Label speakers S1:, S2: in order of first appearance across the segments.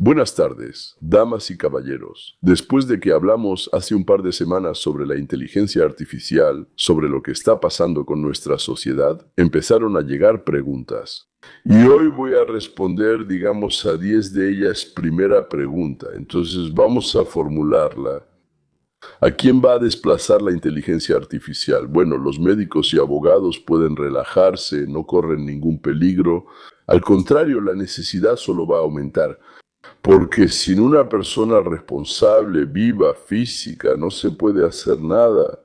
S1: Buenas tardes, damas y caballeros. Después de que hablamos hace un par de semanas sobre la inteligencia artificial, sobre lo que está pasando con nuestra sociedad, empezaron a llegar preguntas. Y hoy voy a responder, digamos, a 10 de ellas primera pregunta. Entonces vamos a formularla. ¿A quién va a desplazar la inteligencia artificial? Bueno, los médicos y abogados pueden relajarse, no corren ningún peligro. Al contrario, la necesidad solo va a aumentar. Porque sin una persona responsable, viva, física, no se puede hacer nada.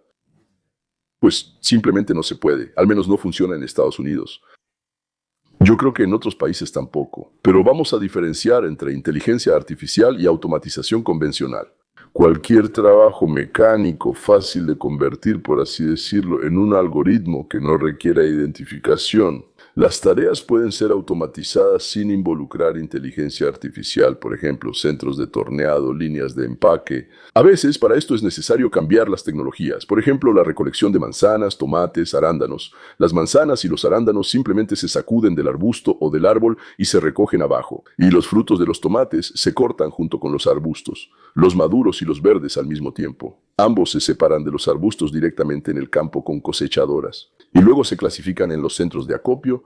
S1: Pues simplemente no se puede, al menos no funciona en Estados Unidos. Yo creo que en otros países tampoco, pero vamos a diferenciar entre inteligencia artificial y automatización convencional. Cualquier trabajo mecánico fácil de convertir, por así decirlo, en un algoritmo que no requiera identificación. Las tareas pueden ser automatizadas sin involucrar inteligencia artificial, por ejemplo, centros de torneado, líneas de empaque. A veces para esto es necesario cambiar las tecnologías, por ejemplo, la recolección de manzanas, tomates, arándanos. Las manzanas y los arándanos simplemente se sacuden del arbusto o del árbol y se recogen abajo, y los frutos de los tomates se cortan junto con los arbustos, los maduros y los verdes al mismo tiempo. Ambos se separan de los arbustos directamente en el campo con cosechadoras, y luego se clasifican en los centros de acopio.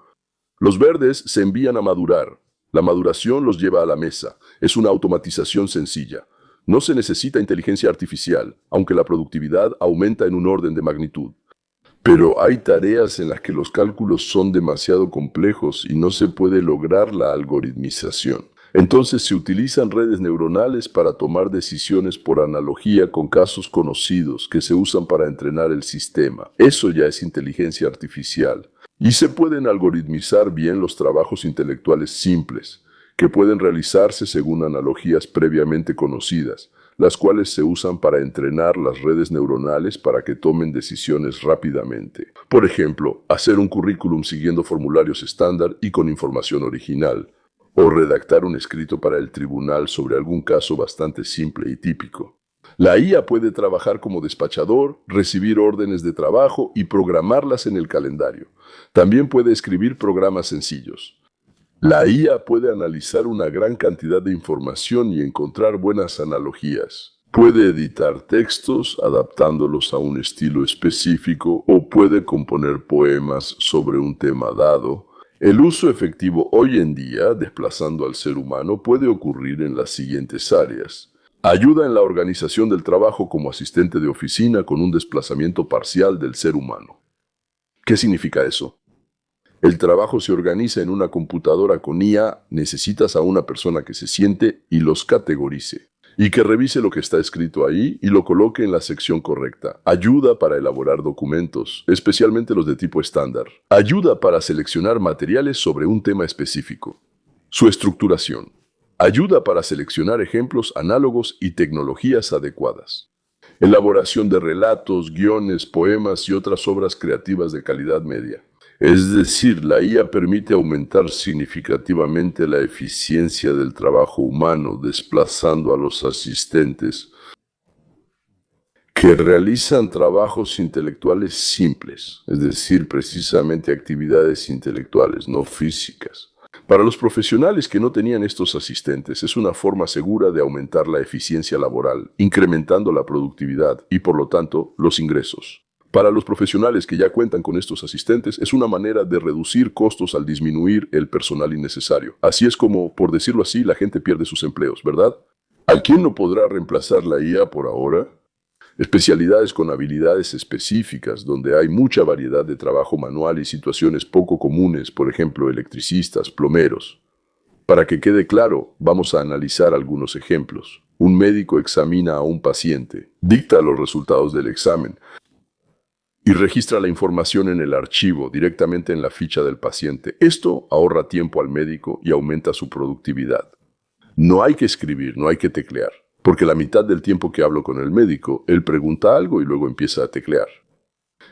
S1: Los verdes se envían a madurar. La maduración los lleva a la mesa. Es una automatización sencilla. No se necesita inteligencia artificial, aunque la productividad aumenta en un orden de magnitud. Pero hay tareas en las que los cálculos son demasiado complejos y no se puede lograr la algoritmización. Entonces se utilizan redes neuronales para tomar decisiones por analogía con casos conocidos que se usan para entrenar el sistema. Eso ya es inteligencia artificial. Y se pueden algoritmizar bien los trabajos intelectuales simples, que pueden realizarse según analogías previamente conocidas, las cuales se usan para entrenar las redes neuronales para que tomen decisiones rápidamente. Por ejemplo, hacer un currículum siguiendo formularios estándar y con información original, o redactar un escrito para el tribunal sobre algún caso bastante simple y típico. La IA puede trabajar como despachador, recibir órdenes de trabajo y programarlas en el calendario. También puede escribir programas sencillos. La IA puede analizar una gran cantidad de información y encontrar buenas analogías. Puede editar textos adaptándolos a un estilo específico o puede componer poemas sobre un tema dado. El uso efectivo hoy en día, desplazando al ser humano, puede ocurrir en las siguientes áreas. Ayuda en la organización del trabajo como asistente de oficina con un desplazamiento parcial del ser humano. ¿Qué significa eso? El trabajo se organiza en una computadora con IA, necesitas a una persona que se siente y los categorice, y que revise lo que está escrito ahí y lo coloque en la sección correcta. Ayuda para elaborar documentos, especialmente los de tipo estándar. Ayuda para seleccionar materiales sobre un tema específico. Su estructuración. Ayuda para seleccionar ejemplos análogos y tecnologías adecuadas. Elaboración de relatos, guiones, poemas y otras obras creativas de calidad media. Es decir, la IA permite aumentar significativamente la eficiencia del trabajo humano, desplazando a los asistentes que realizan trabajos intelectuales simples, es decir, precisamente actividades intelectuales, no físicas. Para los profesionales que no tenían estos asistentes, es una forma segura de aumentar la eficiencia laboral, incrementando la productividad y, por lo tanto, los ingresos. Para los profesionales que ya cuentan con estos asistentes, es una manera de reducir costos al disminuir el personal innecesario. Así es como, por decirlo así, la gente pierde sus empleos, ¿verdad? ¿A quién no podrá reemplazar la IA por ahora? Especialidades con habilidades específicas, donde hay mucha variedad de trabajo manual y situaciones poco comunes, por ejemplo, electricistas, plomeros. Para que quede claro, vamos a analizar algunos ejemplos. Un médico examina a un paciente, dicta los resultados del examen y registra la información en el archivo, directamente en la ficha del paciente. Esto ahorra tiempo al médico y aumenta su productividad. No hay que escribir, no hay que teclear. Porque la mitad del tiempo que hablo con el médico, él pregunta algo y luego empieza a teclear.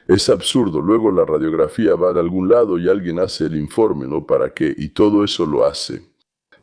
S1: Es absurdo, luego la radiografía va a algún lado y alguien hace el informe, ¿no? ¿Para qué? Y todo eso lo hace.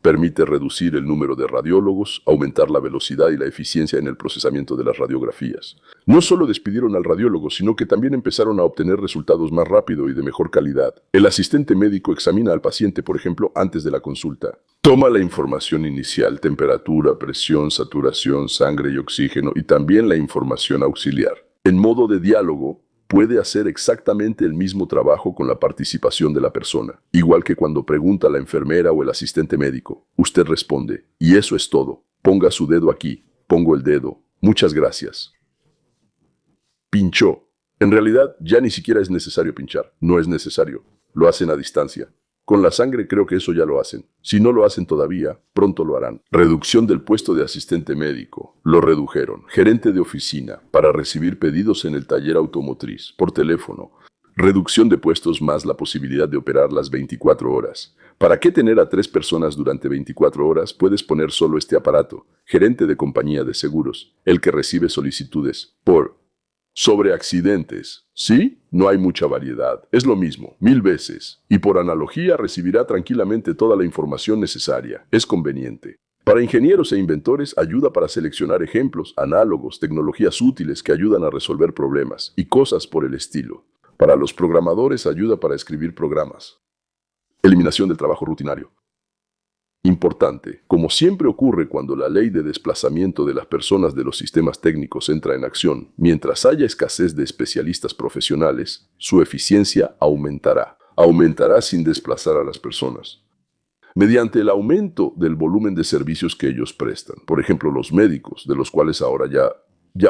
S1: Permite reducir el número de radiólogos, aumentar la velocidad y la eficiencia en el procesamiento de las radiografías. No solo despidieron al radiólogo, sino que también empezaron a obtener resultados más rápido y de mejor calidad. El asistente médico examina al paciente, por ejemplo, antes de la consulta. Toma la información inicial, temperatura, presión, saturación, sangre y oxígeno, y también la información auxiliar. En modo de diálogo, puede hacer exactamente el mismo trabajo con la participación de la persona. Igual que cuando pregunta a la enfermera o el asistente médico, usted responde, y eso es todo. Ponga su dedo aquí. Pongo el dedo. Muchas gracias. Pinchó. En realidad, ya ni siquiera es necesario pinchar. No es necesario. Lo hacen a distancia. Con la sangre creo que eso ya lo hacen. Si no lo hacen todavía, pronto lo harán. Reducción del puesto de asistente médico. Lo redujeron. Gerente de oficina, para recibir pedidos en el taller automotriz, por teléfono. Reducción de puestos más la posibilidad de operar las 24 horas. ¿Para qué tener a 3 personas durante 24 horas? Puedes poner solo este aparato. Gerente de compañía de seguros, el que recibe solicitudes sobre accidentes. ¿Sí? No hay mucha variedad. Es lo mismo, 1000 veces. Y por analogía recibirá tranquilamente toda la información necesaria. Es conveniente. Para ingenieros e inventores ayuda para seleccionar ejemplos, análogos, tecnologías útiles que ayudan a resolver problemas y cosas por el estilo. Para los programadores ayuda para escribir programas. Eliminación del trabajo rutinario. Importante, como siempre ocurre cuando la ley de desplazamiento de las personas de los sistemas técnicos entra en acción, mientras haya escasez de especialistas profesionales, su eficiencia aumentará. Aumentará sin desplazar a las personas. Mediante el aumento del volumen de servicios que ellos prestan. Por ejemplo, los médicos, de los cuales ahora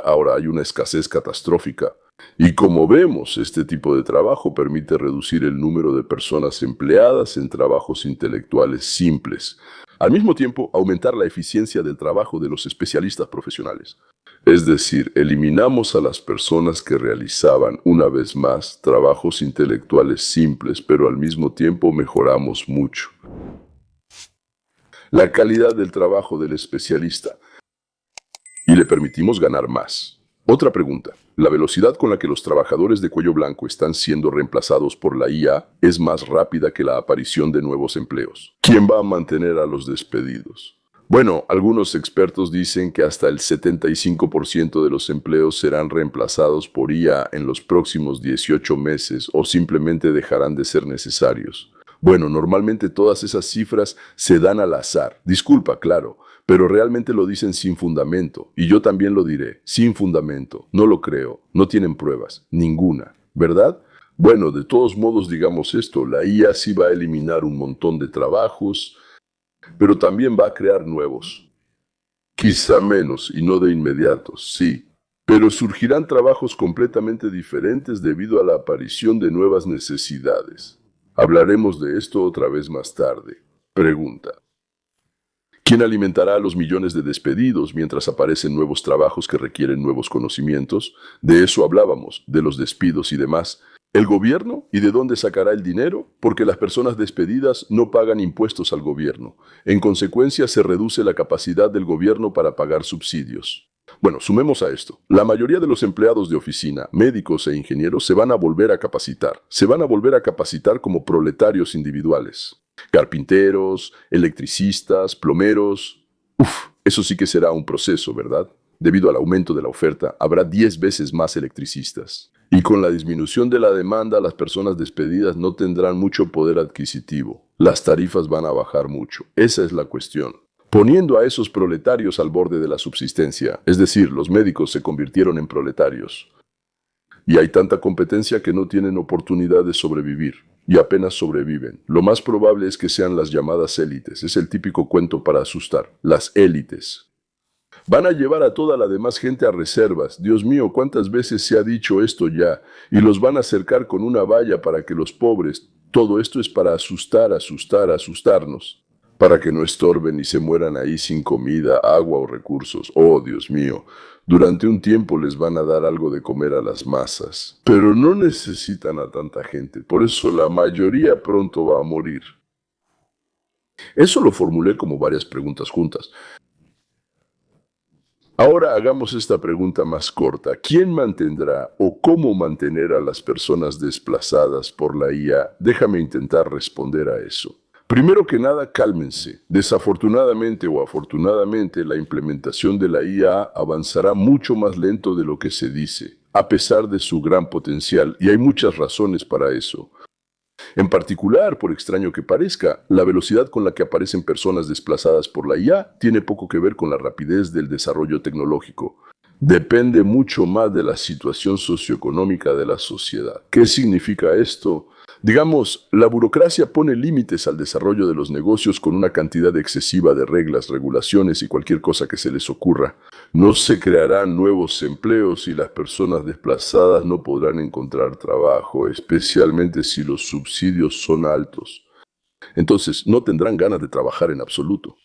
S1: ahora hay una escasez catastrófica. Y como vemos, este tipo de trabajo permite reducir el número de personas empleadas en trabajos intelectuales simples. Al mismo tiempo, aumentar la eficiencia del trabajo de los especialistas profesionales. Es decir, eliminamos a las personas que realizaban, una vez más, trabajos intelectuales simples, pero al mismo tiempo mejoramos mucho la calidad del trabajo del especialista y le permitimos ganar más. Otra pregunta. ¿La velocidad con la que los trabajadores de cuello blanco están siendo reemplazados por la IA es más rápida que la aparición de nuevos empleos? ¿Quién va a mantener a los despedidos? Bueno, algunos expertos dicen que hasta el 75% de los empleos serán reemplazados por IA en los próximos 18 meses o simplemente dejarán de ser necesarios. Bueno, normalmente todas esas cifras se dan al azar. Disculpa, claro, pero realmente lo dicen sin fundamento. Y yo también lo diré, sin fundamento. No lo creo, no tienen pruebas, ninguna, ¿verdad? Bueno, de todos modos digamos esto, la IA sí va a eliminar un montón de trabajos, pero también va a crear nuevos. Quizá menos y no de inmediato, sí. Pero surgirán trabajos completamente diferentes debido a la aparición de nuevas necesidades. Hablaremos de esto otra vez más tarde. Pregunta. ¿Quién alimentará a los millones de despedidos mientras aparecen nuevos trabajos que requieren nuevos conocimientos? De eso hablábamos, de los despidos y demás. ¿El gobierno? ¿Y de dónde sacará el dinero? Porque las personas despedidas no pagan impuestos al gobierno. En consecuencia, se reduce la capacidad del gobierno para pagar subsidios. Bueno, sumemos a esto. La mayoría de los empleados de oficina, médicos e ingenieros se van a volver a capacitar. Se van a volver a capacitar como proletarios individuales. Carpinteros, electricistas, plomeros. Eso sí que será un proceso, ¿verdad? Debido al aumento de la oferta, habrá 10 veces más electricistas. Y con la disminución de la demanda, las personas despedidas no tendrán mucho poder adquisitivo. Las tarifas van a bajar mucho. Esa es la cuestión. Poniendo a esos proletarios al borde de la subsistencia, es decir, los médicos se convirtieron en proletarios. Y hay tanta competencia que no tienen oportunidad de sobrevivir, y apenas sobreviven. Lo más probable es que sean las llamadas élites, es el típico cuento para asustar, las élites. Van a llevar a toda la demás gente a reservas. Dios mío, ¿cuántas veces se ha dicho esto ya? Y los van a acercar con una valla para que los pobres... Todo esto es para asustarnos. Para que no estorben y se mueran ahí sin comida, agua o recursos. Oh, Dios mío, durante un tiempo les van a dar algo de comer a las masas. Pero no necesitan a tanta gente, por eso la mayoría pronto va a morir. Eso lo formulé como varias preguntas juntas. Ahora hagamos esta pregunta más corta. ¿Quién mantendrá o cómo mantener a las personas desplazadas por la IA? Déjame intentar responder a eso. Primero que nada, cálmense. Desafortunadamente o afortunadamente, la implementación de la IA avanzará mucho más lento de lo que se dice, a pesar de su gran potencial, y hay muchas razones para eso. En particular, por extraño que parezca, la velocidad con la que aparecen personas desplazadas por la IA tiene poco que ver con la rapidez del desarrollo tecnológico. Depende mucho más de la situación socioeconómica de la sociedad. ¿Qué significa esto? Digamos, la burocracia pone límites al desarrollo de los negocios con una cantidad excesiva de reglas, regulaciones y cualquier cosa que se les ocurra. No se crearán nuevos empleos y las personas desplazadas no podrán encontrar trabajo, especialmente si los subsidios son altos. Entonces, no tendrán ganas de trabajar en absoluto.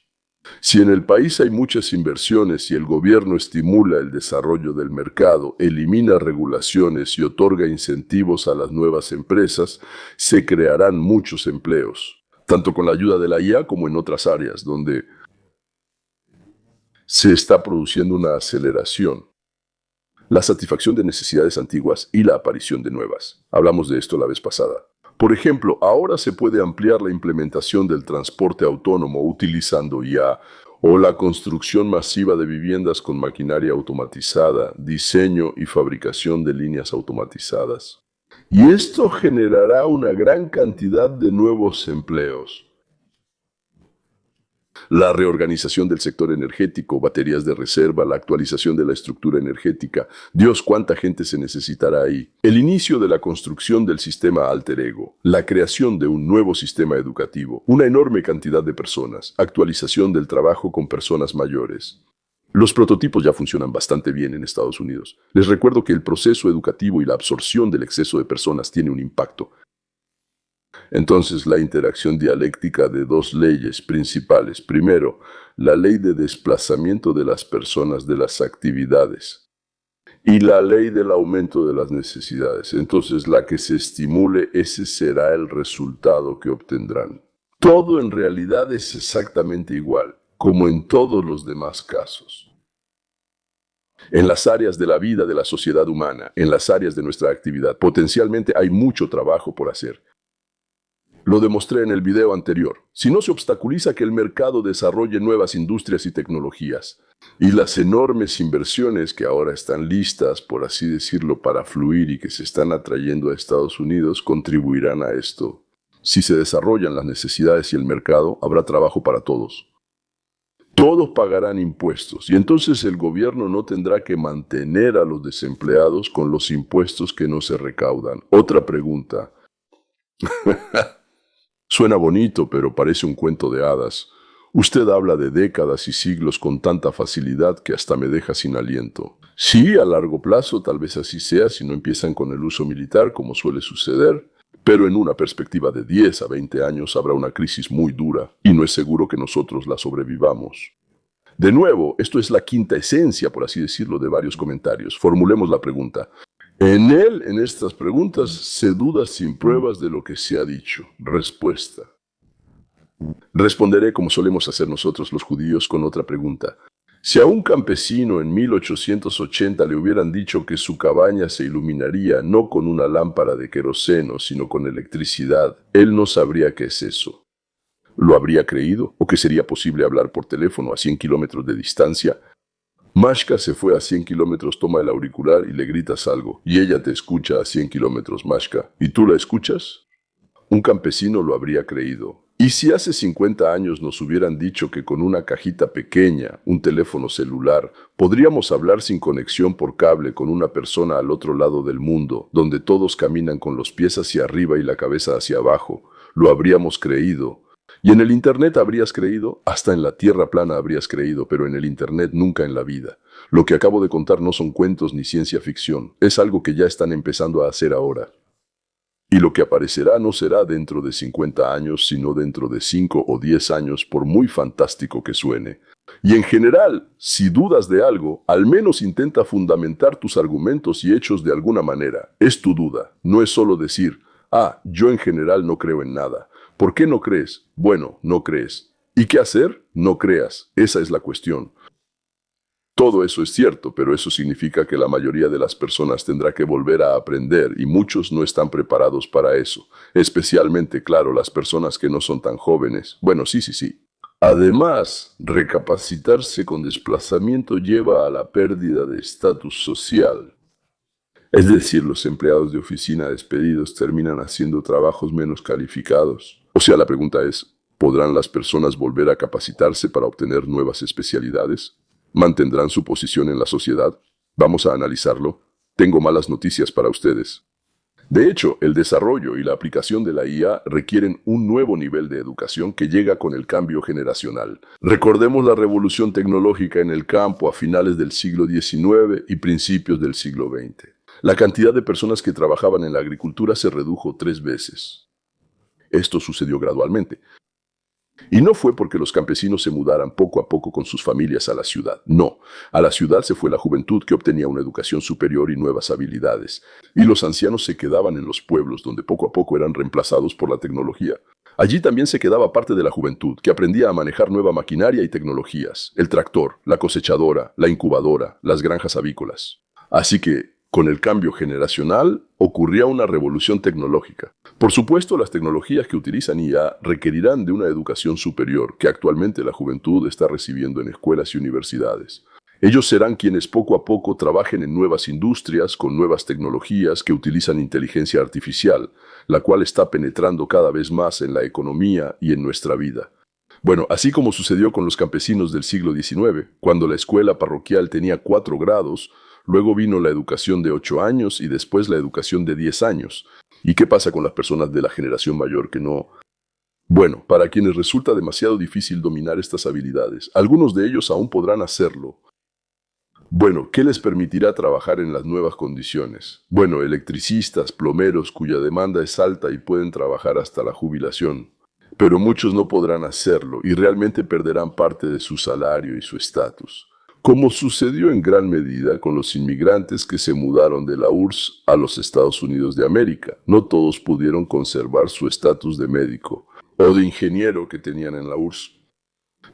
S1: Si en el país hay muchas inversiones y el gobierno estimula el desarrollo del mercado, elimina regulaciones y otorga incentivos a las nuevas empresas, se crearán muchos empleos, tanto con la ayuda de la IA como en otras áreas donde se está produciendo una aceleración, la satisfacción de necesidades antiguas y la aparición de nuevas. Hablamos de esto la vez pasada. Por ejemplo, ahora se puede ampliar la implementación del transporte autónomo utilizando IA o la construcción masiva de viviendas con maquinaria automatizada, diseño y fabricación de líneas automatizadas. Y esto generará una gran cantidad de nuevos empleos. La reorganización del sector energético, baterías de reserva, la actualización de la estructura energética. Dios, cuánta gente se necesitará ahí. El inicio de la construcción del sistema alter ego, la creación de un nuevo sistema educativo, una enorme cantidad de personas, actualización del trabajo con personas mayores. Los prototipos ya funcionan bastante bien en Estados Unidos. Les recuerdo que el proceso educativo y la absorción del exceso de personas tiene un impacto. Entonces, la interacción dialéctica de dos leyes principales. Primero, la ley de desplazamiento de las personas de las actividades y la ley del aumento de las necesidades. Entonces, la que se estimule, ese será el resultado que obtendrán. Todo en realidad es exactamente igual, como en todos los demás casos. En las áreas de la vida de la sociedad humana, en las áreas de nuestra actividad, potencialmente hay mucho trabajo por hacer. Lo demostré en el video anterior. Si no se obstaculiza que el mercado desarrolle nuevas industrias y tecnologías, y las enormes inversiones que ahora están listas, por así decirlo, para fluir y que se están atrayendo a Estados Unidos, contribuirán a esto. Si se desarrollan las necesidades y el mercado, habrá trabajo para todos. Todos pagarán impuestos, y entonces el gobierno no tendrá que mantener a los desempleados con los impuestos que no se recaudan. Otra pregunta. Suena bonito, pero parece un cuento de hadas. Usted habla de décadas y siglos con tanta facilidad que hasta me deja sin aliento. Sí, a largo plazo tal vez así sea si no empiezan con el uso militar, como suele suceder, pero en una perspectiva de 10 a 20 años habrá una crisis muy dura y no es seguro que nosotros la sobrevivamos. De nuevo, esto es la quinta esencia, por así decirlo, de varios comentarios. Formulemos la pregunta. En estas preguntas, se duda sin pruebas de lo que se ha dicho. Respuesta. Responderé como solemos hacer nosotros los judíos con otra pregunta. Si a un campesino en 1880 le hubieran dicho que su cabaña se iluminaría no con una lámpara de queroseno, sino con electricidad, él no sabría qué es eso. ¿Lo habría creído? ¿O que sería posible hablar por teléfono a 100 kilómetros de distancia? Mashka se fue a 100 kilómetros, toma el auricular y le gritas algo, y ella te escucha a 100 kilómetros, Mashka. ¿Y tú la escuchas? Un campesino lo habría creído. ¿Y si hace 50 años nos hubieran dicho que con una cajita pequeña, un teléfono celular, podríamos hablar sin conexión por cable con una persona al otro lado del mundo, donde todos caminan con los pies hacia arriba y la cabeza hacia abajo? Lo habríamos creído. Y en el Internet habrías creído, hasta en la tierra plana habrías creído, pero en el Internet nunca en la vida. Lo que acabo de contar no son cuentos ni ciencia ficción, es algo que ya están empezando a hacer ahora. Y lo que aparecerá no será dentro de 50 años, sino dentro de 5 o 10 años, por muy fantástico que suene. Y en general, si dudas de algo, al menos intenta fundamentar tus argumentos y hechos de alguna manera. Es tu duda, no es solo decir, yo en general no creo en nada. ¿Por qué no crees? Bueno, no crees. ¿Y qué hacer? No creas. Esa es la cuestión. Todo eso es cierto, pero eso significa que la mayoría de las personas tendrá que volver a aprender y muchos no están preparados para eso. Especialmente, claro, las personas que no son tan jóvenes. Bueno, sí. Además, recapacitarse con desplazamiento lleva a la pérdida de estatus social. Es decir, los empleados de oficina despedidos terminan haciendo trabajos menos calificados. O sea, la pregunta es, ¿podrán las personas volver a capacitarse para obtener nuevas especialidades? ¿Mantendrán su posición en la sociedad? Vamos a analizarlo. Tengo malas noticias para ustedes. De hecho, el desarrollo y la aplicación de la IA requieren un nuevo nivel de educación que llega con el cambio generacional. Recordemos la revolución tecnológica en el campo a finales del siglo XIX y principios del siglo XX. La cantidad de personas que trabajaban en la agricultura se redujo 3 veces. Esto sucedió gradualmente. Y no fue porque los campesinos se mudaran poco a poco con sus familias a la ciudad. No, a la ciudad se fue la juventud que obtenía una educación superior y nuevas habilidades. Y los ancianos se quedaban en los pueblos donde poco a poco eran reemplazados por la tecnología. Allí también se quedaba parte de la juventud que aprendía a manejar nueva maquinaria y tecnologías. El tractor, la cosechadora, la incubadora, las granjas avícolas. Así que, con el cambio generacional, ocurría una revolución tecnológica. Por supuesto, las tecnologías que utilizan IA requerirán de una educación superior que actualmente la juventud está recibiendo en escuelas y universidades. Ellos serán quienes poco a poco trabajen en nuevas industrias con nuevas tecnologías que utilizan inteligencia artificial, la cual está penetrando cada vez más en la economía y en nuestra vida. Bueno, así como sucedió con los campesinos del siglo XIX, cuando la escuela parroquial tenía 4 grados, luego vino la educación de 8 años y después la educación de 10 años. ¿Y qué pasa con las personas de la generación mayor que no? Bueno, para quienes resulta demasiado difícil dominar estas habilidades, algunos de ellos aún podrán hacerlo. Bueno, ¿qué les permitirá trabajar en las nuevas condiciones? Bueno, electricistas, plomeros cuya demanda es alta y pueden trabajar hasta la jubilación. Pero muchos no podrán hacerlo y realmente perderán parte de su salario y su estatus. Como sucedió en gran medida con los inmigrantes que se mudaron de la URSS a los Estados Unidos de América. No todos pudieron conservar su estatus de médico o de ingeniero que tenían en la URSS.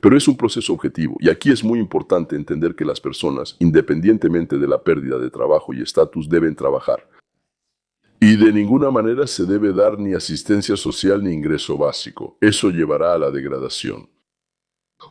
S1: Pero es un proceso objetivo, y aquí es muy importante entender que las personas, independientemente de la pérdida de trabajo y estatus, deben trabajar. Y de ninguna manera se debe dar ni asistencia social ni ingreso básico. Eso llevará a la degradación.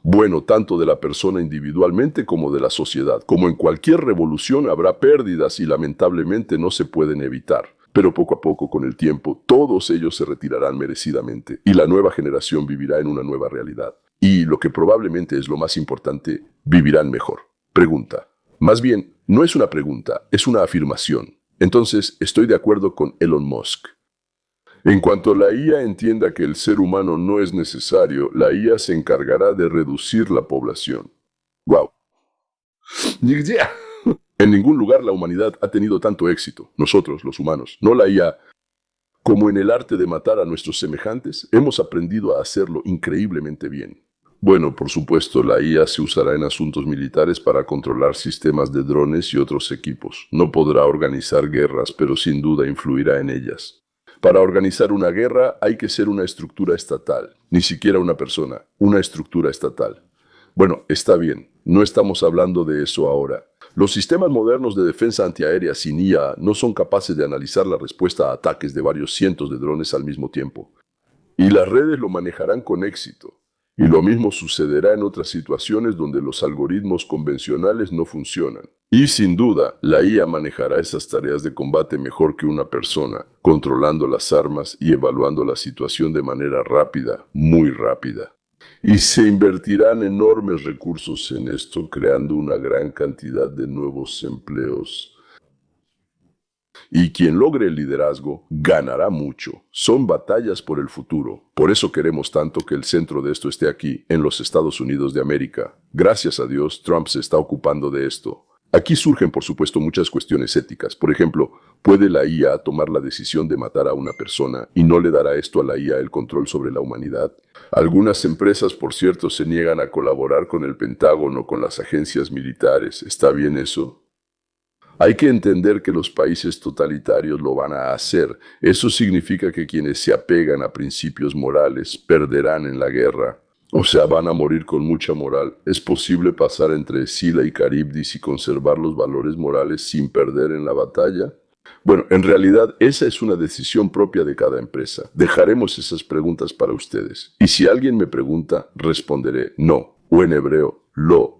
S1: Bueno, tanto de la persona individualmente como de la sociedad. Como en cualquier revolución habrá pérdidas y lamentablemente no se pueden evitar. Pero poco a poco, con el tiempo, todos ellos se retirarán merecidamente y la nueva generación vivirá en una nueva realidad. Y lo que probablemente es lo más importante, vivirán mejor. Pregunta. Más bien, no es una pregunta, es una afirmación. Entonces, estoy de acuerdo con Elon Musk. En cuanto la IA entienda que el ser humano no es necesario, la IA se encargará de reducir la población. ¡Wow! En ningún lugar la humanidad ha tenido tanto éxito, nosotros, los humanos, no la IA. Como en el arte de matar a nuestros semejantes, hemos aprendido a hacerlo increíblemente bien. Bueno, por supuesto, la IA se usará en asuntos militares para controlar sistemas de drones y otros equipos. No podrá organizar guerras, pero sin duda influirá en ellas. Para organizar una guerra hay que ser una estructura estatal, ni siquiera una persona, una estructura estatal. Bueno, está bien, no estamos hablando de eso ahora. Los sistemas modernos de defensa antiaérea sin IA no son capaces de analizar la respuesta a ataques de varios cientos de drones al mismo tiempo. Y las redes lo manejarán con éxito. Y lo mismo sucederá en otras situaciones donde los algoritmos convencionales no funcionan. Y sin duda, la IA manejará esas tareas de combate mejor que una persona, controlando las armas y evaluando la situación de manera rápida, muy rápida. Y se invertirán enormes recursos en esto, creando una gran cantidad de nuevos empleos. Y quien logre el liderazgo ganará mucho. Son batallas por el futuro. Por eso queremos tanto que el centro de esto esté aquí, en los Estados Unidos de América. Gracias a Dios, Trump se está ocupando de esto. Aquí surgen, por supuesto, muchas cuestiones éticas. Por ejemplo, ¿puede la IA tomar la decisión de matar a una persona y no le dará esto a la IA el control sobre la humanidad? Algunas empresas, por cierto, se niegan a colaborar con el Pentágono, con las agencias militares. ¿Está bien eso? Hay que entender que los países totalitarios lo van a hacer. Eso significa que quienes se apegan a principios morales perderán en la guerra. O sea, van a morir con mucha moral. ¿Es posible pasar entre Sila y Caribdis y conservar los valores morales sin perder en la batalla? Bueno, en realidad esa es una decisión propia de cada empresa. Dejaremos esas preguntas para ustedes. Y si alguien me pregunta, responderé no, o en hebreo, lo.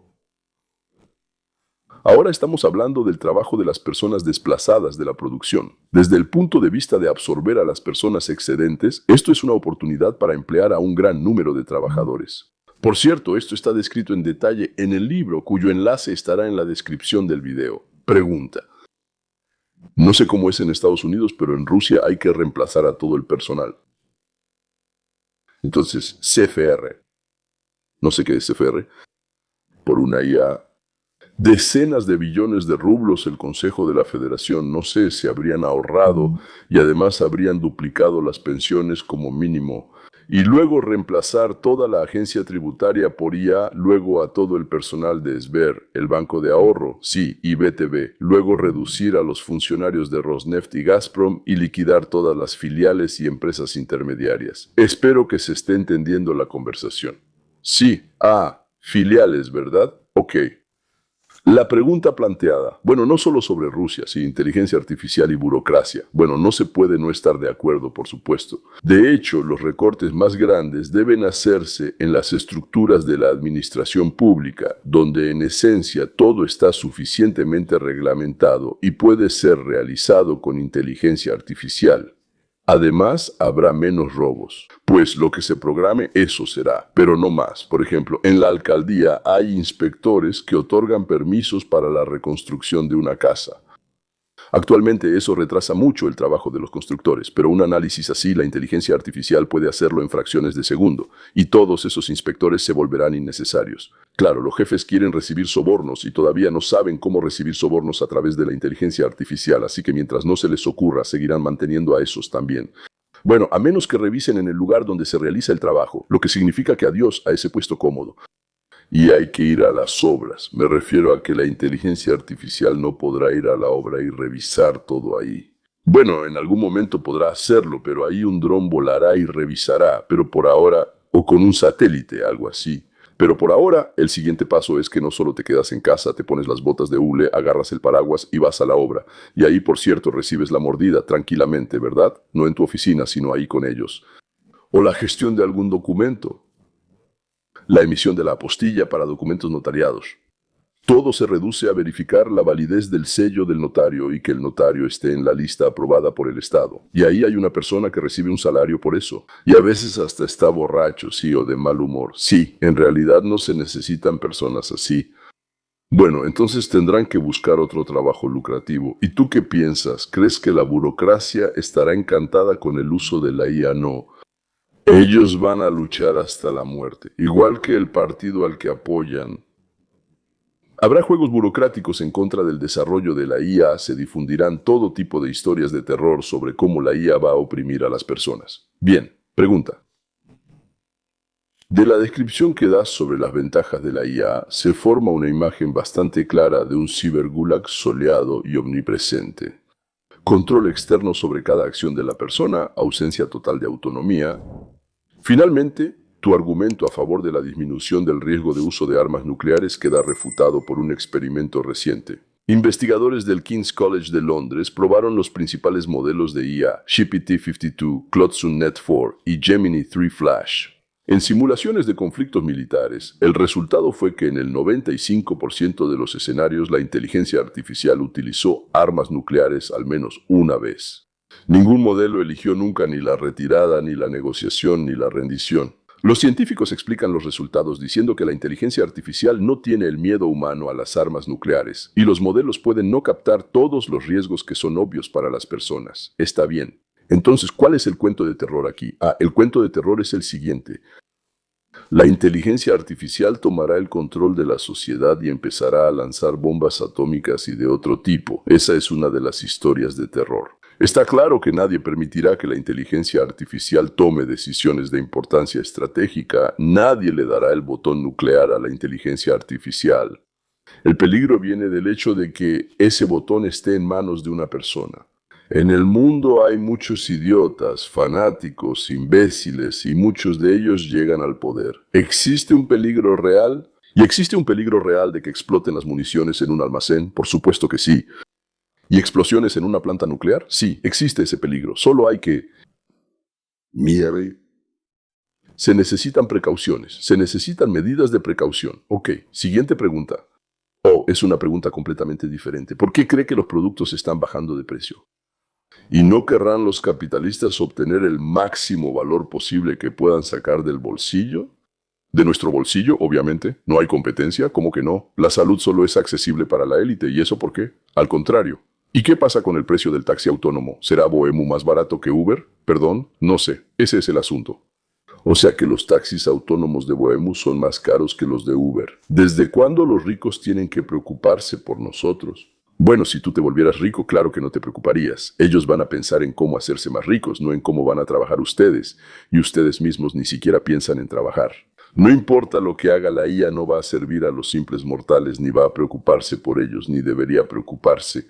S1: Ahora estamos hablando del trabajo de las personas desplazadas de la producción. Desde el punto de vista de absorber a las personas excedentes, esto es una oportunidad para emplear a un gran número de trabajadores. Por cierto, esto está descrito en detalle en el libro, cuyo enlace estará en la descripción del video. Pregunta. No sé cómo es en Estados Unidos, pero en Rusia hay que reemplazar a todo el personal. Entonces, CFR, no sé qué es CFR, por una IA. Decenas de billones de rublos el Consejo de la Federación, no sé, se habrían ahorrado y además habrían duplicado las pensiones como mínimo. Y luego reemplazar toda la agencia tributaria por IA, luego a todo el personal de Sber, el Banco de Ahorro, sí, y BTV, luego reducir a los funcionarios de Rosneft y Gazprom y liquidar todas las filiales y empresas intermediarias. Espero que se esté entendiendo la conversación. Sí, filiales, ¿verdad? Ok. La pregunta planteada, bueno, no solo sobre Rusia, sí, inteligencia artificial y burocracia. Bueno, no se puede no estar de acuerdo, por supuesto. De hecho, los recortes más grandes deben hacerse en las estructuras de la administración pública, donde en esencia todo está suficientemente reglamentado y puede ser realizado con inteligencia artificial. Además, habrá menos robos, pues lo que se programe eso será, pero no más. Por ejemplo, en la alcaldía hay inspectores que otorgan permisos para la reconstrucción de una casa. Actualmente eso retrasa mucho el trabajo de los constructores, pero un análisis así, la inteligencia artificial puede hacerlo en fracciones de segundo, y todos esos inspectores se volverán innecesarios. Claro, los jefes quieren recibir sobornos y todavía no saben cómo recibir sobornos a través de la inteligencia artificial, así que mientras no se les ocurra, seguirán manteniendo a esos también. Bueno, a menos que revisen en el lugar donde se realiza el trabajo, lo que significa que adiós a ese puesto cómodo. Y hay que ir a las obras. Me refiero a que la inteligencia artificial no podrá ir a la obra y revisar todo ahí. Bueno, en algún momento podrá hacerlo, pero ahí un dron volará y revisará, pero por ahora, o con un satélite, algo así. Pero por ahora, el siguiente paso es que no solo te quedas en casa, te pones las botas de hule, agarras el paraguas y vas a la obra. Y ahí, por cierto, recibes la mordida tranquilamente, ¿verdad? No en tu oficina, sino ahí con ellos. O la gestión de algún documento. La emisión de la apostilla para documentos notariados. Todo se reduce a verificar la validez del sello del notario y que el notario esté en la lista aprobada por el Estado. Y ahí hay una persona que recibe un salario por eso. Y a veces hasta está borracho, sí, o de mal humor. Sí, en realidad no se necesitan personas así. Bueno, entonces tendrán que buscar otro trabajo lucrativo. ¿Y tú qué piensas? ¿Crees que la burocracia estará encantada con el uso de la IA? No. Ellos van a luchar hasta la muerte, igual que el partido al que apoyan. Habrá juegos burocráticos en contra del desarrollo de la IA, se difundirán todo tipo de historias de terror sobre cómo la IA va a oprimir a las personas. Bien, pregunta. De la descripción que das sobre las ventajas de la IA, se forma una imagen bastante clara de un cibergulag soleado y omnipresente. Control externo sobre cada acción de la persona, ausencia total de autonomía. Finalmente, tu argumento a favor de la disminución del riesgo de uso de armas nucleares queda refutado por un experimento reciente. Investigadores del King's College de Londres probaron los principales modelos de IA, GPT-52, Cloud-Net-4 y Gemini 3 Flash. En simulaciones de conflictos militares, el resultado fue que en el 95% de los escenarios la inteligencia artificial utilizó armas nucleares al menos una vez. Ningún modelo eligió nunca ni la retirada, ni la negociación, ni la rendición. Los científicos explican los resultados diciendo que la inteligencia artificial no tiene el miedo humano a las armas nucleares, y los modelos pueden no captar todos los riesgos que son obvios para las personas. Está bien. Entonces, ¿cuál es el cuento de terror aquí? El cuento de terror es el siguiente. La inteligencia artificial tomará el control de la sociedad y empezará a lanzar bombas atómicas y de otro tipo. Esa es una de las historias de terror. Está claro que nadie permitirá que la inteligencia artificial tome decisiones de importancia estratégica. Nadie le dará el botón nuclear a la inteligencia artificial. El peligro viene del hecho de que ese botón esté en manos de una persona. En el mundo hay muchos idiotas, fanáticos, imbéciles, y muchos de ellos llegan al poder. ¿Existe un peligro real? ¿Y existe un peligro real de que exploten las municiones en un almacén? Por supuesto que sí. ¿Y explosiones en una planta nuclear? Sí, existe ese peligro. Solo hay que... Mierda. Se necesitan precauciones, se necesitan medidas de precaución. Ok, siguiente pregunta. es una pregunta completamente diferente. ¿Por qué cree que los productos están bajando de precio? ¿Y no querrán los capitalistas obtener el máximo valor posible que puedan sacar del bolsillo? De nuestro bolsillo, obviamente. No hay competencia, ¿cómo que no? La salud solo es accesible para la élite. ¿Y eso por qué? Al contrario. ¿Y qué pasa con el precio del taxi autónomo? ¿Será Bohemu más barato que Uber? Perdón, no sé. Ese es el asunto. O sea que los taxis autónomos de Bohemu son más caros que los de Uber. ¿Desde cuándo los ricos tienen que preocuparse por nosotros? Bueno, si tú te volvieras rico, claro que no te preocuparías. Ellos van a pensar en cómo hacerse más ricos, no en cómo van a trabajar ustedes. Y ustedes mismos ni siquiera piensan en trabajar. No importa lo que haga la IA, no va a servir a los simples mortales, ni va a preocuparse por ellos, ni debería preocuparse.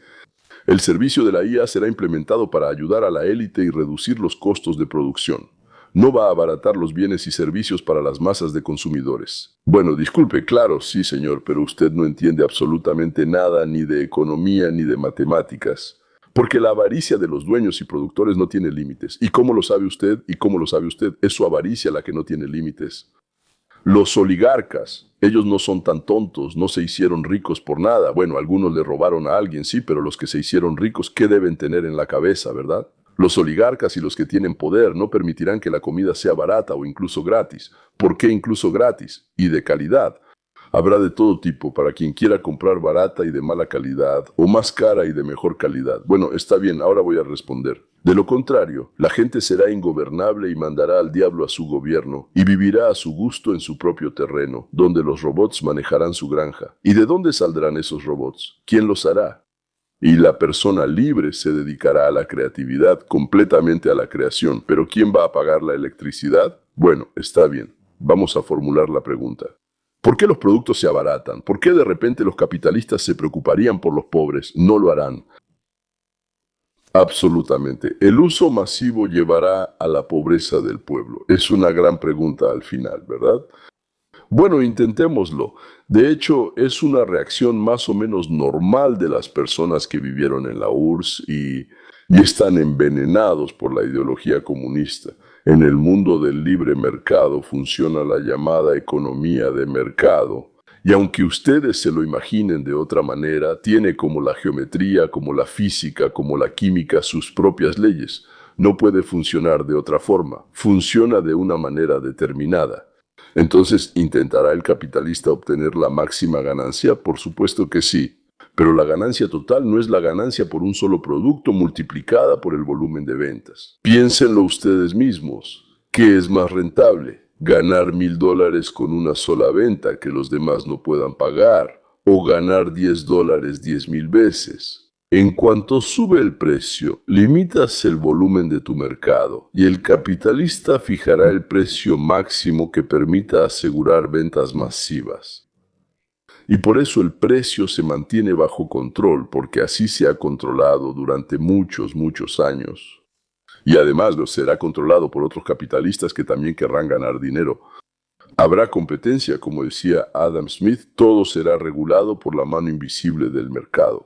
S1: El servicio de la IA será implementado para ayudar a la élite y reducir los costos de producción. No va a abaratar los bienes y servicios para las masas de consumidores. Bueno, disculpe, claro, sí, señor, pero usted no entiende absolutamente nada ni de economía ni de matemáticas. Porque la avaricia de los dueños y productores no tiene límites. ¿Y cómo lo sabe usted? ¿Y cómo lo sabe usted? Es su avaricia la que no tiene límites. Los oligarcas, ellos no son tan tontos, no se hicieron ricos por nada. Bueno, algunos le robaron a alguien, sí, pero los que se hicieron ricos, ¿qué deben tener en la cabeza, verdad? Los oligarcas y los que tienen poder no permitirán que la comida sea barata o incluso gratis. ¿Por qué incluso gratis? Y de calidad. Habrá de todo tipo para quien quiera comprar barata y de mala calidad, o más cara y de mejor calidad. Bueno, está bien, ahora voy a responder. De lo contrario, la gente será ingobernable y mandará al diablo a su gobierno, y vivirá a su gusto en su propio terreno, donde los robots manejarán su granja. ¿Y de dónde saldrán esos robots? ¿Quién los hará? Y la persona libre se dedicará a la creatividad, completamente a la creación. ¿Pero quién va a pagar la electricidad? Bueno, está bien. Vamos a formular la pregunta. ¿Por qué los productos se abaratan? ¿Por qué de repente los capitalistas se preocuparían por los pobres? No lo harán. Absolutamente. El uso masivo llevará a la pobreza del pueblo. Es una gran pregunta al final, ¿verdad? Bueno, intentémoslo. De hecho, es una reacción más o menos normal de las personas que vivieron en la URSS y están envenenados por la ideología comunista. En el mundo del libre mercado funciona la llamada economía de mercado. Y aunque ustedes se lo imaginen de otra manera, tiene como la geometría, como la física, como la química sus propias leyes. No puede funcionar de otra forma. Funciona de una manera determinada. Entonces, ¿intentará el capitalista obtener la máxima ganancia? Por supuesto que sí. Pero la ganancia total no es la ganancia por un solo producto multiplicada por el volumen de ventas. Piénsenlo ustedes mismos. ¿Qué es más rentable? ¿Ganar $1000 con una sola venta que los demás no puedan pagar? ¿O ganar $10 10,000 veces? En cuanto sube el precio, limitas el volumen de tu mercado y el capitalista fijará el precio máximo que permita asegurar ventas masivas. Y por eso el precio se mantiene bajo control, porque así se ha controlado durante muchos, muchos años. Y además lo será controlado por otros capitalistas que también querrán ganar dinero. Habrá competencia, como decía Adam Smith, todo será regulado por la mano invisible del mercado.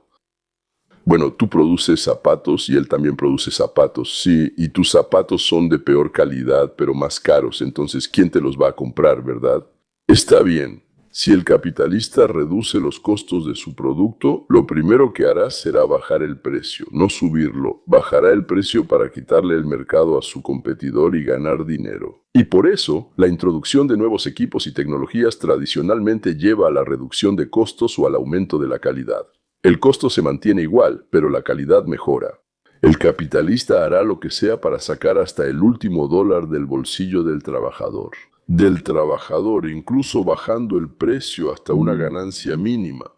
S1: Bueno, tú produces zapatos y él también produce zapatos, sí, y tus zapatos son de peor calidad, pero más caros, entonces, ¿quién te los va a comprar, verdad? Está bien. Si el capitalista reduce los costos de su producto, lo primero que hará será bajar el precio, no subirlo. Bajará el precio para quitarle el mercado a su competidor y ganar dinero. Y por eso, la introducción de nuevos equipos y tecnologías tradicionalmente lleva a la reducción de costos o al aumento de la calidad. El costo se mantiene igual, pero la calidad mejora. El capitalista hará lo que sea para sacar hasta el último dólar del bolsillo del trabajador. Incluso bajando el precio hasta una ganancia mínima.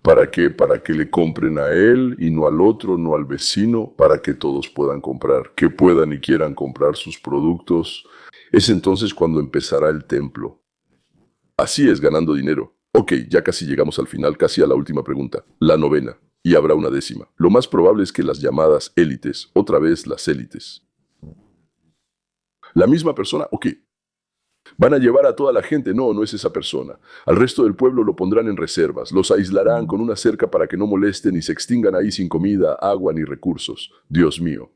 S1: ¿Para qué? Para que le compren a él y no al otro, no al vecino, para que todos puedan comprar, que puedan y quieran comprar sus productos. Es entonces cuando empezará el templo. Así es, ganando dinero. Ok, ya casi llegamos al final, casi a la última pregunta, la 9ª, y habrá una 10ª. Lo más probable es que las llamadas élites, otra vez las élites. La misma persona, ok. ¿Van a llevar a toda la gente? No, no es esa persona. Al resto del pueblo lo pondrán en reservas, los aislarán con una cerca para que no molesten y se extingan ahí sin comida, agua ni recursos. Dios mío.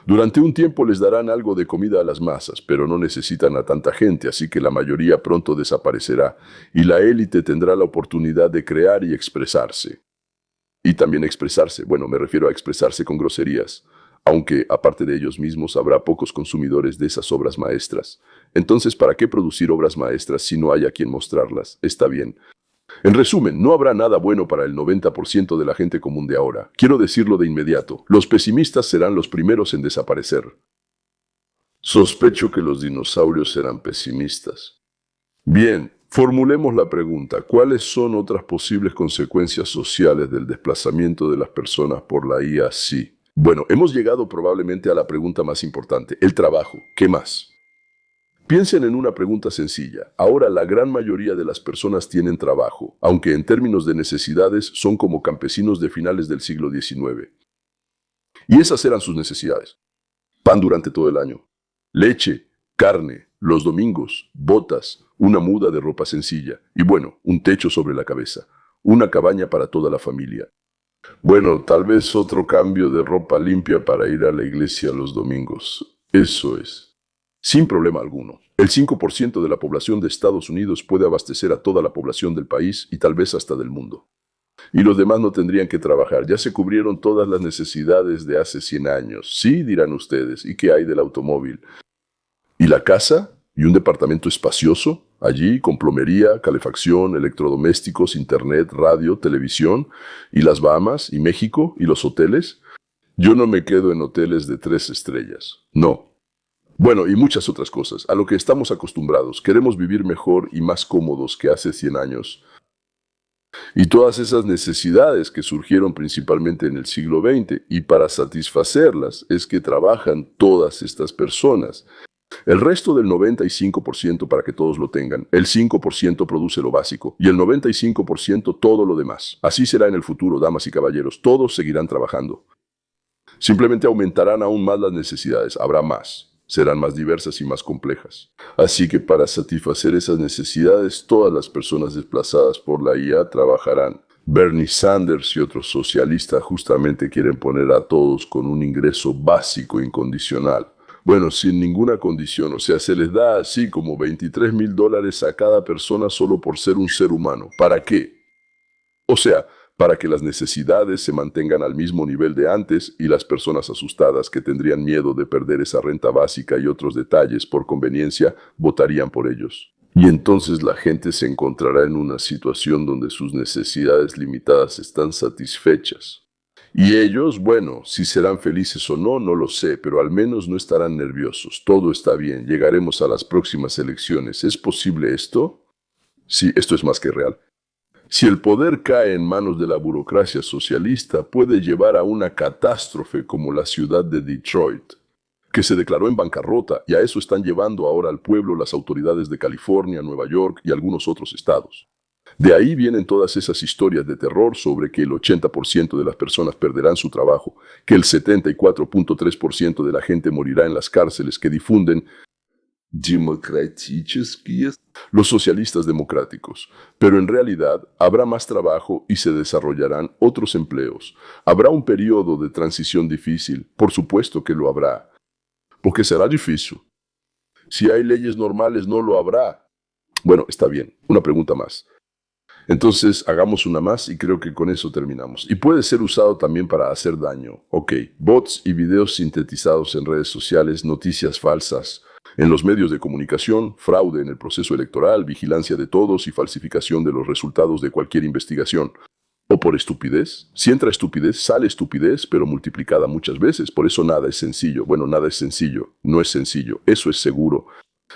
S1: Durante un tiempo les darán algo de comida a las masas, pero no necesitan a tanta gente, así que la mayoría pronto desaparecerá y la élite tendrá la oportunidad de crear y expresarse. Y también expresarse, bueno, me refiero a expresarse con groserías, aunque aparte de ellos mismos habrá pocos consumidores de esas obras maestras. Entonces, ¿para qué producir obras maestras si no hay a quien mostrarlas? Está bien. En resumen, no habrá nada bueno para el 90% de la gente común de ahora. Quiero decirlo de inmediato. Los pesimistas serán los primeros en desaparecer. Sospecho que los dinosaurios serán pesimistas. Bien, formulemos la pregunta. ¿Cuáles son otras posibles consecuencias sociales del desplazamiento de las personas por la IA? Sí. Bueno, hemos llegado probablemente a la pregunta más importante. El trabajo. ¿Qué más? Piensen en una pregunta sencilla. Ahora la gran mayoría de las personas tienen trabajo, aunque en términos de necesidades son como campesinos de finales del siglo XIX. Y esas eran sus necesidades. Pan durante todo el año, leche, carne, los domingos, botas, una muda de ropa sencilla y bueno, un techo sobre la cabeza, una cabaña para toda la familia. Bueno, tal vez otro cambio de ropa limpia para ir a la iglesia los domingos. Eso es. Sin problema alguno. El 5% de la población de Estados Unidos puede abastecer a toda la población del país y tal vez hasta del mundo. Y los demás no tendrían que trabajar. Ya se cubrieron todas las necesidades de hace 100 años. Sí, dirán ustedes. ¿Y qué hay del automóvil? ¿Y la casa? ¿Y un departamento espacioso? Allí, con plomería, calefacción, electrodomésticos, internet, radio, televisión. ¿Y las Bahamas? ¿Y México? ¿Y los hoteles? Yo no me quedo en hoteles de 3 estrellas. No. Bueno, y muchas otras cosas. A lo que estamos acostumbrados. Queremos vivir mejor y más cómodos que hace 100 años. Y todas esas necesidades que surgieron principalmente en el siglo XX, y para satisfacerlas es que trabajan todas estas personas. El resto del 95% para que todos lo tengan. El 5% produce lo básico y el 95% todo lo demás. Así será en el futuro, damas y caballeros. Todos seguirán trabajando. Simplemente aumentarán aún más las necesidades. Habrá más. Serán más diversas y más complejas. Así que para satisfacer esas necesidades, todas las personas desplazadas por la IA trabajarán. Bernie Sanders y otros socialistas justamente quieren poner a todos con un ingreso básico incondicional. Bueno, sin ninguna condición, o sea, se les da así como $23,000 a cada persona solo por ser un ser humano. ¿Para qué? O sea, para que las necesidades se mantengan al mismo nivel de antes y las personas asustadas que tendrían miedo de perder esa renta básica y otros detalles por conveniencia, votarían por ellos. Y entonces la gente se encontrará en una situación donde sus necesidades limitadas están satisfechas. Y ellos, bueno, si serán felices o no, no lo sé, pero al menos no estarán nerviosos. Todo está bien, llegaremos a las próximas elecciones. ¿Es posible esto? Sí, esto es más que real. Si el poder cae en manos de la burocracia socialista, puede llevar a una catástrofe como la ciudad de Detroit, que se declaró en bancarrota, y a eso están llevando ahora al pueblo las autoridades de California, Nueva York y algunos otros estados. De ahí vienen todas esas historias de terror sobre que el 80% de las personas perderán su trabajo, que el 74.3% de la gente morirá en las cárceles que difunden los socialistas democráticos. Pero en realidad habrá más trabajo y se desarrollarán otros empleos. Habrá un periodo de transición difícil, por supuesto que lo habrá, porque será difícil. Si hay leyes normales no lo habrá. Bueno, está bien, una pregunta más. Entonces hagamos una más y creo que con eso terminamos. Y puede ser usado también para hacer daño. Ok, bots y videos sintetizados en redes sociales, noticias falsas en los medios de comunicación, fraude en el proceso electoral, vigilancia de todos y falsificación de los resultados de cualquier investigación. O por estupidez. Si entra estupidez, sale estupidez, pero multiplicada muchas veces. Por eso nada es sencillo. Bueno, nada es sencillo. No es sencillo. Eso es seguro.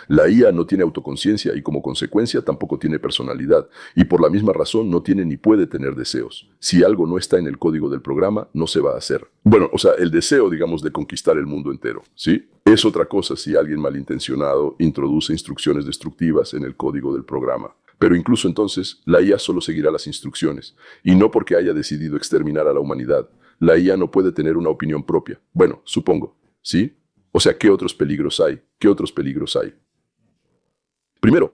S1: La IA no tiene autoconciencia y como consecuencia tampoco tiene personalidad y por la misma razón no tiene ni puede tener deseos. Si algo no está en el código del programa, no se va a hacer. Bueno, o sea, el deseo, digamos, de conquistar el mundo entero, ¿sí? Es otra cosa si alguien malintencionado introduce instrucciones destructivas en el código del programa. Pero incluso entonces, la IA solo seguirá las instrucciones y no porque haya decidido exterminar a la humanidad. La IA no puede tener una opinión propia. Bueno, supongo, ¿sí? O sea, ¿qué otros peligros hay? ¿Qué otros peligros hay? Primero,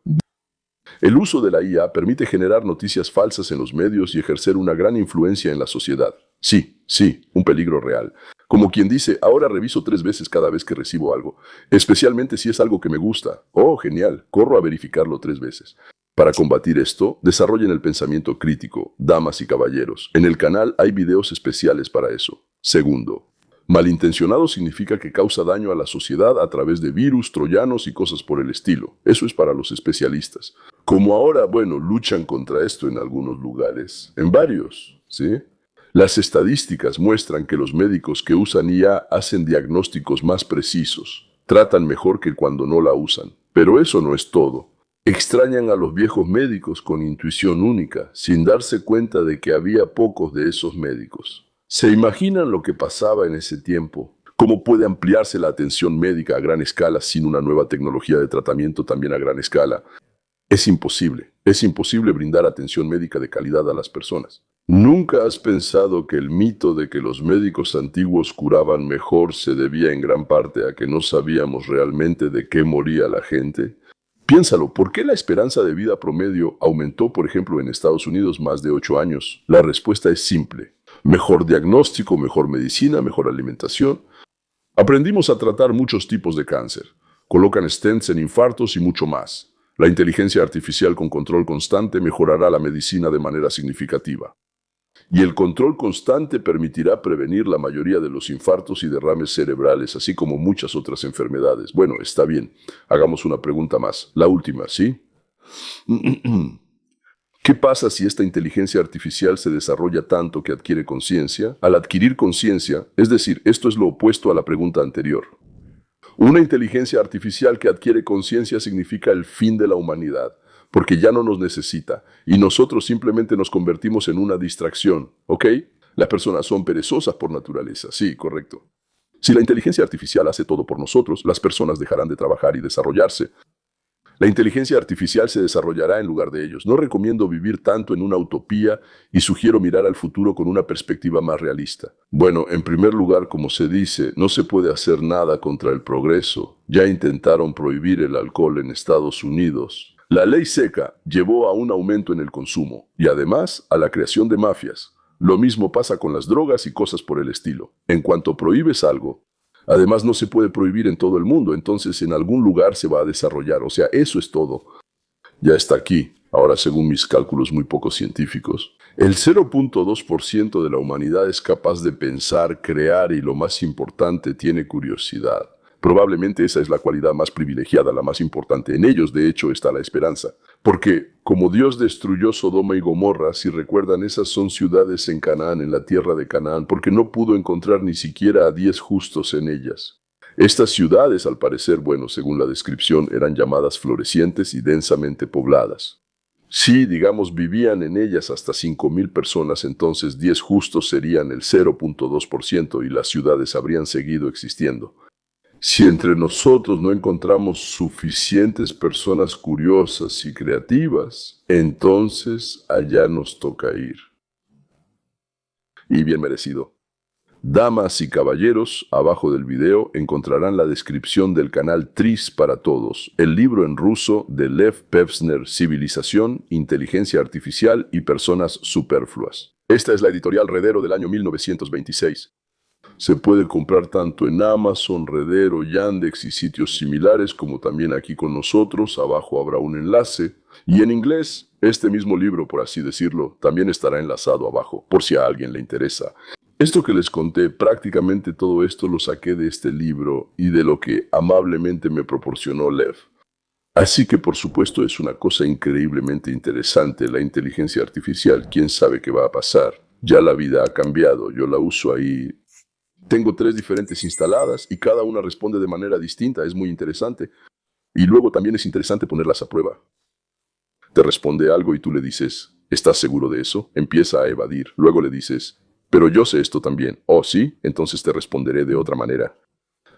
S1: el uso de la IA permite generar noticias falsas en los medios y ejercer una gran influencia en la sociedad. Sí, sí, un peligro real. Como quien dice, ahora reviso 3 veces cada vez que recibo algo, especialmente si es algo que me gusta. Oh, genial, corro a verificarlo 3 veces. Para combatir esto, desarrollen el pensamiento crítico, damas y caballeros. En el canal hay videos especiales para eso. Segundo, malintencionado significa que causa daño a la sociedad a través de virus, troyanos y cosas por el estilo. Eso es para los especialistas. Como ahora, bueno, luchan contra esto en algunos lugares, en varios, ¿sí? Las estadísticas muestran que los médicos que usan IA hacen diagnósticos más precisos, tratan mejor que cuando no la usan. Pero eso no es todo. Extrañan a los viejos médicos con intuición única, sin darse cuenta de que había pocos de esos médicos. ¿Se imaginan lo que pasaba en ese tiempo? ¿Cómo puede ampliarse la atención médica a gran escala sin una nueva tecnología de tratamiento también a gran escala? Es imposible brindar atención médica de calidad a las personas. ¿Nunca has pensado que el mito de que los médicos antiguos curaban mejor se debía en gran parte a que no sabíamos realmente de qué moría la gente? Piénsalo, ¿por qué la esperanza de vida promedio aumentó, por ejemplo, en Estados Unidos más de 8 años? La respuesta es simple. Mejor diagnóstico, mejor medicina, mejor alimentación. Aprendimos a tratar muchos tipos de cáncer. Colocan stents en infartos y mucho más. La inteligencia artificial con control constante mejorará la medicina de manera significativa. Y el control constante permitirá prevenir la mayoría de los infartos y derrames cerebrales, así como muchas otras enfermedades. Bueno, está bien. Hagamos una pregunta más. La última, ¿sí? ¿Qué pasa si esta inteligencia artificial se desarrolla tanto que adquiere conciencia? Al adquirir conciencia, es decir, esto es lo opuesto a la pregunta anterior. Una inteligencia artificial que adquiere conciencia significa el fin de la humanidad, porque ya no nos necesita, y nosotros simplemente nos convertimos en una distracción, ¿ok? Las personas son perezosas por naturaleza, sí, correcto. Si la inteligencia artificial hace todo por nosotros, las personas dejarán de trabajar y desarrollarse. La inteligencia artificial se desarrollará en lugar de ellos. No recomiendo vivir tanto en una utopía y sugiero mirar al futuro con una perspectiva más realista. Bueno, en primer lugar, como se dice, no se puede hacer nada contra el progreso. Ya intentaron prohibir el alcohol en Estados Unidos. La ley seca llevó a un aumento en el consumo y además a la creación de mafias. Lo mismo pasa con las drogas y cosas por el estilo. En cuanto prohíbes algo, además no se puede prohibir en todo el mundo, entonces en algún lugar se va a desarrollar. O sea, eso es todo. Ya está aquí. Ahora, según mis cálculos muy poco científicos, el 0.2% de la humanidad es capaz de pensar, crear y, lo más importante, tiene curiosidad. Probablemente esa es la cualidad más privilegiada, la más importante. En ellos, de hecho, está la esperanza. Porque, como Dios destruyó Sodoma y Gomorra, si recuerdan, esas son ciudades en Canaán, en la tierra de Canaán, porque no pudo encontrar ni siquiera a 10 justos en ellas. Estas ciudades, al parecer, bueno, según la descripción, eran llamadas florecientes y densamente pobladas. Si, digamos, vivían en ellas hasta 5,000 personas, entonces 10 justos serían el 0.2% y las ciudades habrían seguido existiendo. Si entre nosotros no encontramos suficientes personas curiosas y creativas, entonces allá nos toca ir. Y bien merecido. Damas y caballeros, abajo del video encontrarán la descripción del canal Tris para Todos, el libro en ruso de Lev Pevsner, Civilización, Inteligencia Artificial y Personas Superfluas. Esta es la editorial Redero del año 1926. Se puede comprar tanto en Amazon, Redero, Yandex y sitios similares, como también aquí con nosotros. Abajo habrá un enlace. Y en inglés, este mismo libro, por así decirlo, también estará enlazado abajo, por si a alguien le interesa. Esto que les conté, prácticamente todo esto lo saqué de este libro y de lo que amablemente me proporcionó Lev. Así que por supuesto es una cosa increíblemente interesante la inteligencia artificial. ¿Quién sabe qué va a pasar? Ya la vida ha cambiado, yo la uso ahí. Tengo 3 diferentes instaladas y cada una responde de manera distinta, es muy interesante. Y luego también es interesante ponerlas a prueba. Te responde algo y tú le dices, ¿estás seguro de eso? Empieza a evadir. Luego le dices, pero yo sé esto también. Oh, ¿sí? Entonces te responderé de otra manera.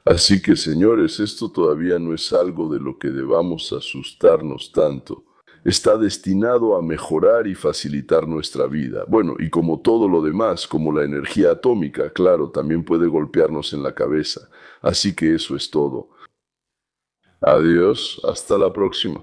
S1: Así que, señores, esto todavía no es algo de lo que debamos asustarnos tanto. Está destinado a mejorar y facilitar nuestra vida. Bueno, y como todo lo demás, como la energía atómica, claro, también puede golpearnos en la cabeza. Así que eso es todo. Adiós, hasta la próxima.